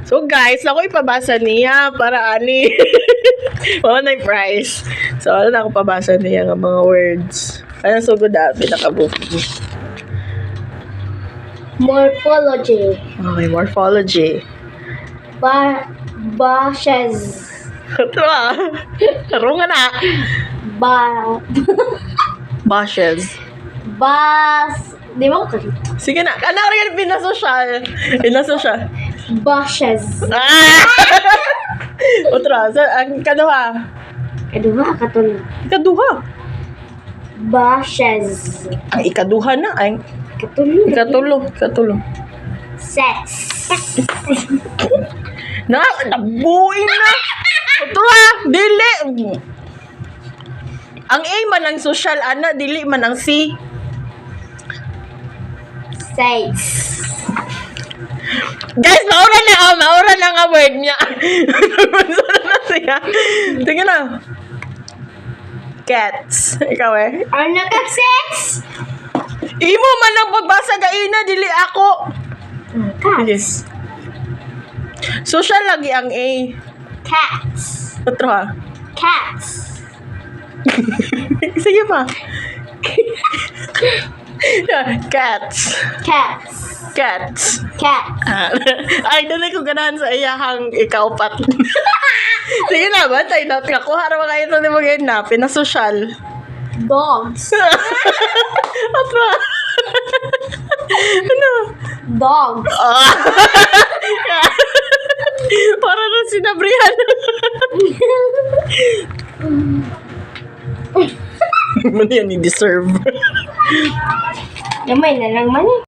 So guys, ako ipabasa niya para ani. Wala na yung prize. So wala na ako pabasa niya ng mga words. Kaya sugod na, pinakabuki. Morphology. Okay, morphology. Bushes. Ito Tarong nga na. Bushes. Di ba ko? Sige na. Ano rin yung pinasosyal? Pinasosyal. Bushes. Otra. Ang kaduha. Katulog. Ikaduha. Bushes. Ang ikaduha na. Ay, Katulog. Ikatulo. Sex. Nabuing na. Otra. Dili. Ang A man ang social, ana. Dili man ang C. Sex. Guys, maura na nga word niya. Maura na siya. Tingnan na. Cats. Ikaw eh. Ano ka sex? Imo man ang pagbasa gaina, dili ako. Cats. Yes. Social lagi ang A. Cats. Otro ha. Cats. Sige pa. Cats. Cats. Cats. Cats. Ay, dali ko ganahan sa iyahang ikaupat. Sige na ba? Tayo na. Kakuha na mga ito ni mga na. Pinasosyal. Dogs. Otro. Ano? Dogs. Para na sinabrihan. Mano yan, i-deserve. Gamay na lang man eh.